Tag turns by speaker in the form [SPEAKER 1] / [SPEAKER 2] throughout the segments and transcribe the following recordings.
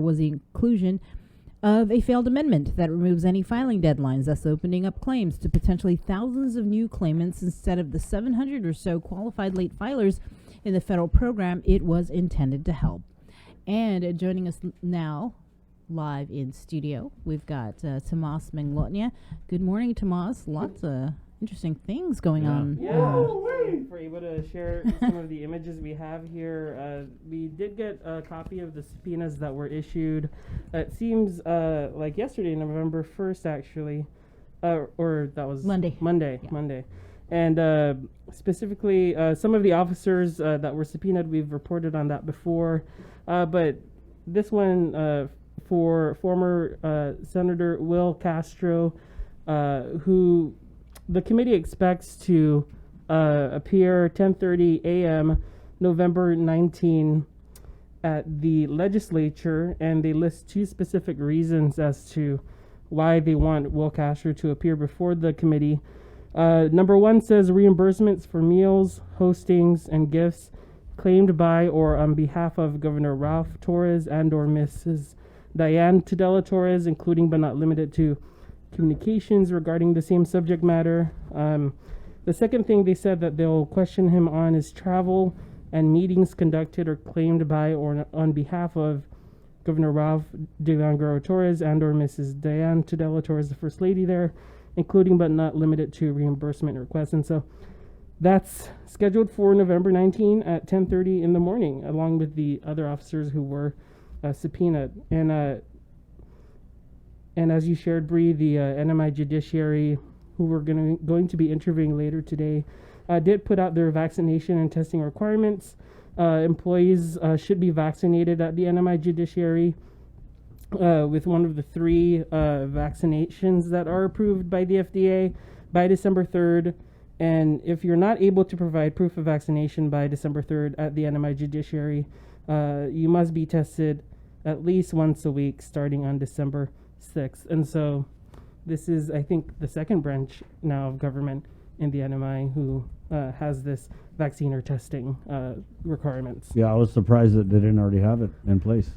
[SPEAKER 1] was the inclusion of a failed amendment that removes any filing deadlines, thus opening up claims to potentially thousands of new claimants instead of the 700 or so qualified late filers in the federal program it was intended to help. And joining us now, live in studio, we've got Tomas Menglotnia. Good morning, Tomas. Lots of interesting things going on.
[SPEAKER 2] Yeah, we're able to share some of the images we have here. We did get a copy of the subpoenas that were issued. It seems like yesterday, November 1st, actually, or that was
[SPEAKER 1] Monday.
[SPEAKER 2] Monday. And specifically, some of the officers that were subpoenaed, we've reported on that before. But this one for former Senator Will Castro, who the committee expects to appear 10:30 a.m. November 19 at the legislature, and they list two specific reasons as to why they want Will Castro to appear before the committee. Number one says reimbursements for meals, hostings, and gifts claimed by or on behalf of Governor Ralph Torres and or Mrs. Diane Tudela Torres, including but not limited to communications regarding the same subject matter. The second thing they said that they'll question him on is travel and meetings conducted or claimed by or on behalf of Governor Ralph Delangaro Torres and or Mrs. Diane Tudela Torres, the First Lady there, including but not limited to reimbursement requests. And so that's scheduled for November 19 at 10:30 in the morning, along with the other officers who were subpoenaed. And as you shared, Bree, the NMI judiciary, who we're going to be interviewing later today, did put out their vaccination and testing requirements. Employees should be vaccinated at the NMI judiciary with one of the three vaccinations that are approved by the FDA by December 3rd. And if you're not able to provide proof of vaccination by December 3rd at the NMI judiciary, you must be tested at least once a week starting on December 6th. And so this is, I think, the second branch now of government in the NMI who has this vaccine or testing requirements.
[SPEAKER 3] Yeah, I was surprised that they didn't already have it in place.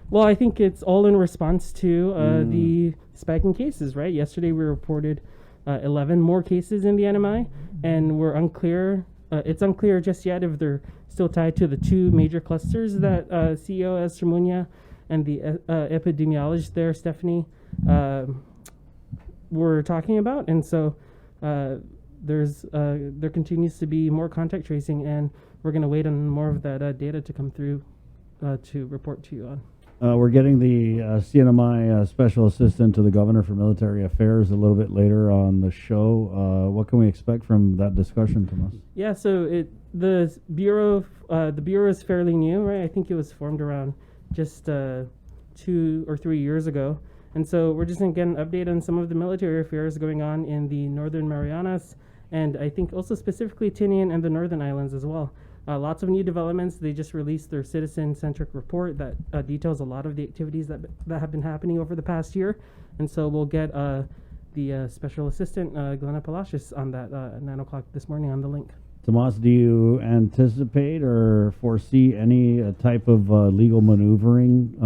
[SPEAKER 2] Well, I think it's all in response to the spike in cases, right? Yesterday we reported 11 more cases in the NMI, and we're unclear. It's unclear just yet if they're still tied to the two major clusters that CEO Estramunia and the epidemiologist there, Stephanie, were talking about. And so there continues to be more contact tracing, and we're going to wait on more of that data to come through to report to you on.
[SPEAKER 3] We're getting the CNMI Special Assistant to the Governor for Military Affairs a little bit later on the show. What can we expect from that discussion, Tomas?
[SPEAKER 2] Yeah, so the bureau is fairly new, right? I think it was formed around just 2 or 3 years ago. And so we're just going to get an update on some of the military affairs going on in the Northern Marianas, and I think also specifically Tinian and the Northern Islands as well. Lots of new developments. They just released their citizen-centric report that details a lot of the activities that have been happening over the past year. And so we'll get the Special Assistant, Glenna Palacios, on that at 9 o'clock this morning on the link.
[SPEAKER 3] Tomas, do you anticipate or foresee any type of legal maneuvering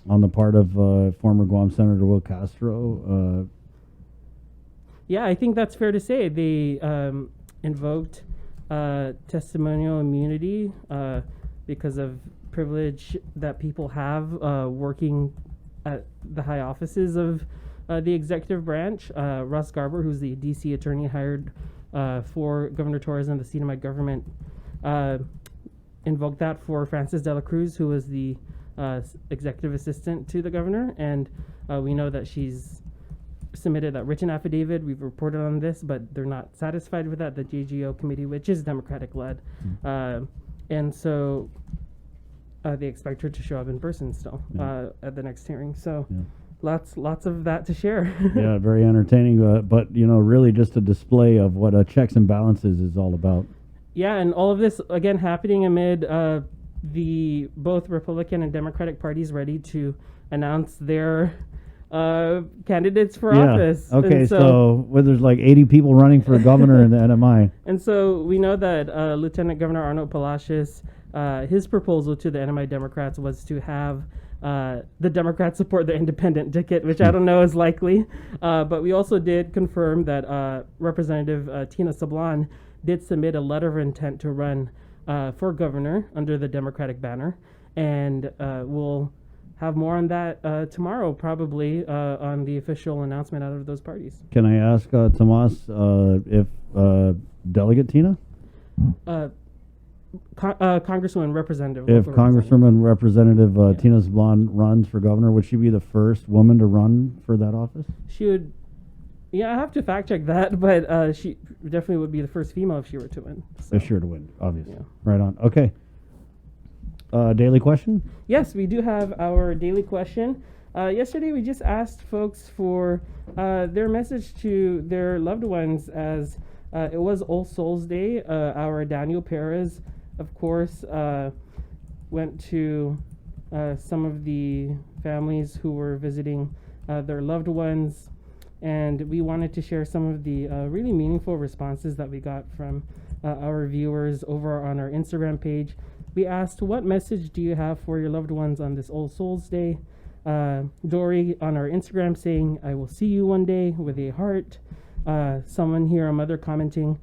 [SPEAKER 3] on the part of former Guam Senator Will Castro?
[SPEAKER 2] Yeah, I think that's fair to say. They invoked testimonial immunity because of privilege that people have working at the high offices of the executive branch. Russ Garber, who's the D.C. attorney hired for Governor Torres and the CNMI government, invoked that for Frances de la Cruz, who was the executive assistant to the governor. And we know that she's submitted a written affidavit. We've reported on this, but they're not satisfied with that, the JGO committee, which is Democratic-led. And so they expect her to show up in person still at the next hearing. So lots of that to share.
[SPEAKER 3] Yeah, very entertaining, but really just a display of what checks and balances is all about.
[SPEAKER 2] Yeah, and all of this, again, happening amid the both Republican and Democratic parties ready to announce their candidates for office.
[SPEAKER 3] Okay, so where there's like 80 people running for governor in the NMI.
[SPEAKER 2] And so we know that Lieutenant Governor Arnold Palacios, his proposal to the NMI Democrats was to have the Democrats support the independent ticket, which I don't know is likely. But we also did confirm that Representative Tina Sablan did submit a letter of intent to run for governor under the Democratic banner. And we'll have more on that tomorrow, probably, on the official announcement out of those parties.
[SPEAKER 3] Can I ask Tomas if Delegate Tina?
[SPEAKER 2] Congresswoman Representative.
[SPEAKER 3] If
[SPEAKER 2] local
[SPEAKER 3] Congresswoman Representative
[SPEAKER 2] Yeah.
[SPEAKER 3] Tina Sablan runs for governor, would she be the first woman to run for that office?
[SPEAKER 2] She would, yeah, I have to fact check that, but she definitely would be the first female if she were to win. So.
[SPEAKER 3] They're sure to win, obviously.
[SPEAKER 2] Yeah.
[SPEAKER 3] Right on. Okay. Daily question?
[SPEAKER 2] Yes, we do have our daily question. Yesterday, we just asked folks for their message to their loved ones as it was All Souls Day. Our Daniel Perez, of course, went to some of the families who were visiting their loved ones, and we wanted to share some of the really meaningful responses that we got from our viewers over on our Instagram page. We asked, what message do you have for your loved ones on this All Souls Day? Dory on our Instagram saying, I will see you one day, with a heart. Someone here, a mother, commenting,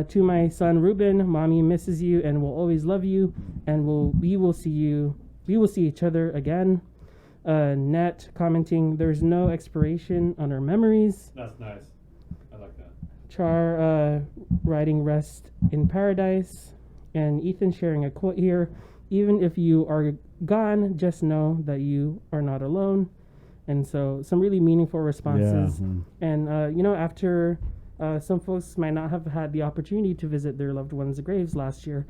[SPEAKER 2] to my son Ruben, mommy misses you and will always love you, and we will see each other again. Net commenting, there's no expiration on our memories.
[SPEAKER 3] That's nice. I like that.
[SPEAKER 2] Char writing rest in paradise. And Ethan sharing a quote here, even if you are gone, just know that you are not alone. And so some really meaningful responses.
[SPEAKER 3] Yeah.
[SPEAKER 2] And, after some folks might not have had the opportunity to visit their loved ones' graves last year,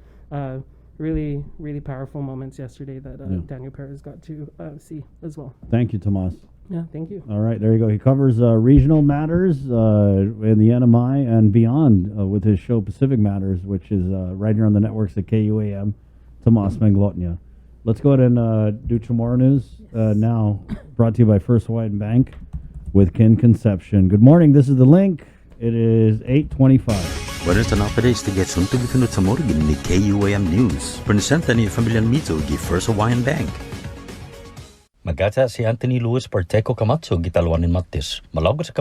[SPEAKER 2] really, really powerful moments yesterday that Daniel Perez got to see as well.
[SPEAKER 3] Thank you, Tomas.
[SPEAKER 2] Yeah, thank you.
[SPEAKER 3] All right, there you go. He covers regional matters in the NMI and beyond with his show Pacific Matters, which is right here on the networks at KUAM. Tomas Menglotnia. Let's go ahead and do tomorrow news now, brought to you by First Hawaiian Bank with Kin Conception. Good morning. This is The Link. It is 8:25.
[SPEAKER 4] Buenas tardes to get some to be sa morgen ni KUAM News. Presenta ni Familian Mito gi First Hawaiian Bank. Magkata si Anthony Luis Parteco Camacho gitalwanin Matis. Malawag sa